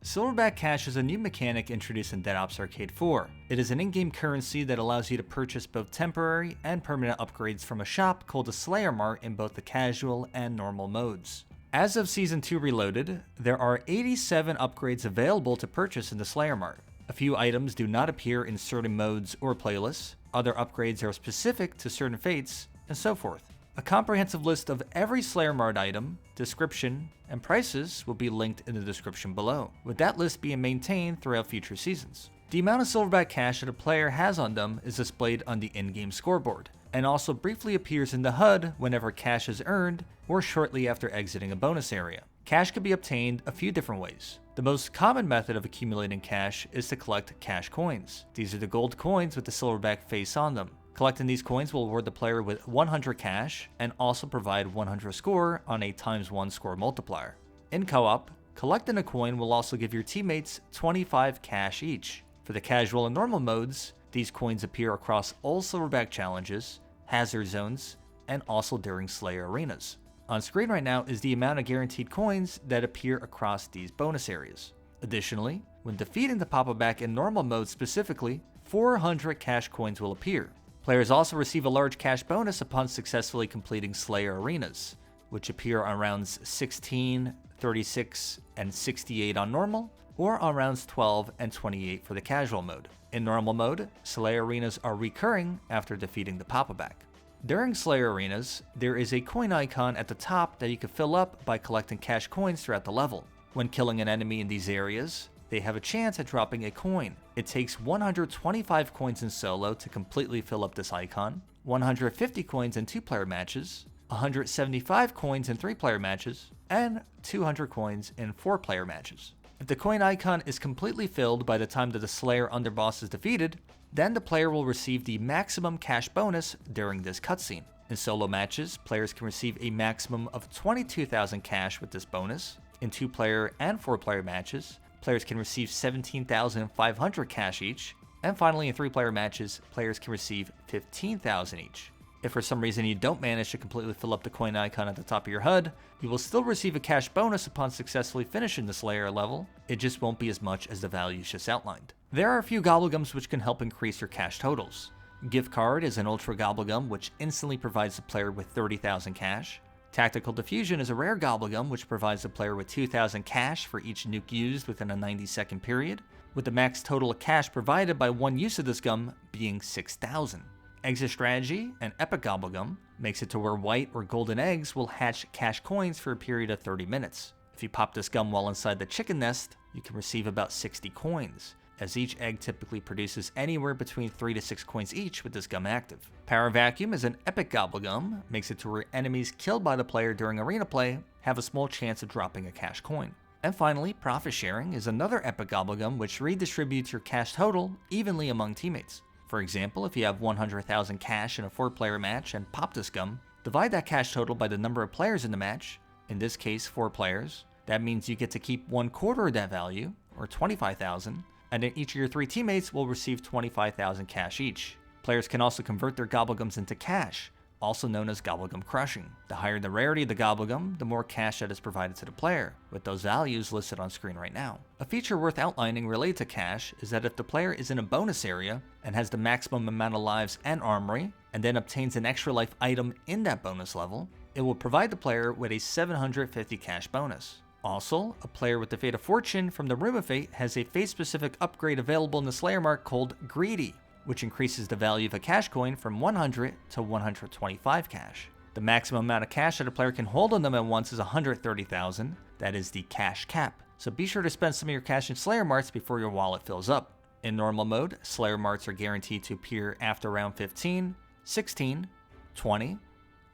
Silverback Cash is a new mechanic introduced in Dead Ops Arcade 4. It is an in-game currency that allows you to purchase both temporary and permanent upgrades from a shop called the Slayer Mart in both the casual and normal modes. As of Season 2 Reloaded, there are 87 upgrades available to purchase in the Slayer Mart. A few items do not appear in certain modes or playlists, other upgrades are specific to certain fates, and so forth. A comprehensive list of every Slayer Mart item, description, and prices will be linked in the description below, with that list being maintained throughout future seasons. The amount of Silverback Cash that a player has on them is displayed on the in-game scoreboard, and also briefly appears in the HUD whenever cash is earned or shortly after exiting a bonus area. Cash can be obtained a few different ways. The most common method of accumulating cash is to collect cash coins. These are the gold coins with the silverback face on them. Collecting these coins will reward the player with 100 cash and also provide 100 score on a ×1 score multiplier. In co-op, collecting a coin will also give your teammates 25 cash each. For the casual and normal modes, these coins appear across all Silverback Challenges, Hazard Zones, and also during Slayer Arenas. On screen right now is the amount of guaranteed coins that appear across these bonus areas. Additionally, when defeating the Pop-A-Back in normal mode specifically, 400 cash coins will appear. Players also receive a large cash bonus upon successfully completing Slayer Arenas, which appear on rounds 16, 36, and 68 on normal, or on rounds 12 and 28 for the casual mode. In normal mode, Slayer Arenas are recurring after defeating the Pop-A-Back. During Slayer Arenas, there is a coin icon at the top that you can fill up by collecting cash coins throughout the level. When killing an enemy in these areas, they have a chance at dropping a coin. It takes 125 coins in solo to completely fill up this icon, 150 coins in 2-player matches, 175 coins in 3-player matches, and 200 coins in 4-player matches. If the coin icon is completely filled by the time that the Slayer underboss is defeated, then the player will receive the maximum cash bonus during this cutscene. In solo matches, players can receive a maximum of 22,000 cash with this bonus. In 2-player and 4-player matches, players can receive 17,500 cash each. And finally, in 3-player matches, players can receive 15,000 each. If for some reason you don't manage to completely fill up the coin icon at the top of your HUD, you will still receive a cash bonus upon successfully finishing the Slayer level. It just won't be as much as the values just outlined. There are a few Gobblegums which can help increase your cash totals. Gift Card is an Ultra Gobblegum which instantly provides the player with 30,000 cash. Tactical Diffusion is a rare Gobblegum which provides the player with 2,000 cash for each nuke used within a 90-second period, with the max total of cash provided by one use of this gum being 6,000. Exit Strategy, an Epic Gobblegum, makes it to where white or golden eggs will hatch cash coins for a period of 30 minutes. If you pop this gum while inside the chicken nest, you can receive about 60 coins, as each egg typically produces anywhere between 3 to 6 coins each with this gum active. Power Vacuum is an Epic Gobblegum, makes it to where enemies killed by the player during arena play have a small chance of dropping a cash coin. And finally, Profit Sharing is another Epic Gobblegum which redistributes your cash total evenly among teammates. For example, if you have 100,000 cash in a 4-player match and pop this gum, divide that cash total by the number of players in the match, in this case 4 players. That means you get to keep 1/4 of that value, or 25,000, and then each of your 3 teammates will receive 25,000 cash each. Players can also convert their Gobblegums into cash, also known as Gobblegum Crushing. The higher the rarity of the Gobblegum, the more cash that is provided to the player, with those values listed on screen right now. A feature worth outlining related to cash is that if the player is in a bonus area and has the maximum amount of lives and armory, and then obtains an extra life item in that bonus level, it will provide the player with a 750 cash bonus. Also, a player with the Fate of Fortune from the Room of Fate has a fate-specific upgrade available in the Slayer Mart called Greedy, which increases the value of a cash coin from 100 to 125 cash. The maximum amount of cash that a player can hold on them at once is 130,000, that is the cash cap, so be sure to spend some of your cash in Slayer Marts before your wallet fills up. In normal mode, Slayer Marts are guaranteed to appear after round 15, 16, 20,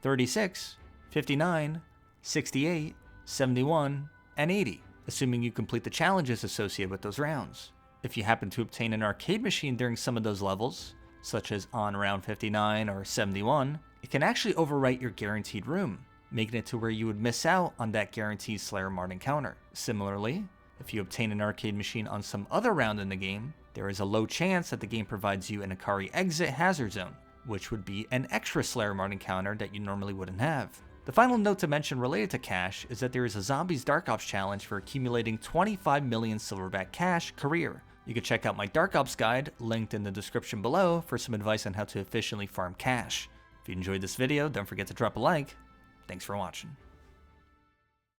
36, 59, 68, 71, and 80, assuming you complete the challenges associated with those rounds. If you happen to obtain an arcade machine during some of those levels, such as on round 59 or 71, it can actually overwrite your guaranteed room, making it to where you would miss out on that guaranteed Slayer Mart encounter. Similarly, if you obtain an arcade machine on some other round in the game, there is a low chance that the game provides you an Ikari Exit Hazard Zone, which would be an extra Slayer Mart encounter that you normally wouldn't have. The final note to mention related to cash is that there is a Zombies Dark Ops challenge for accumulating 25 million Silverback Cash career. You can check out my Dark Ops guide, linked in the description below, for some advice on how to efficiently farm cash. If you enjoyed this video, don't forget to drop a like. Thanks for watching.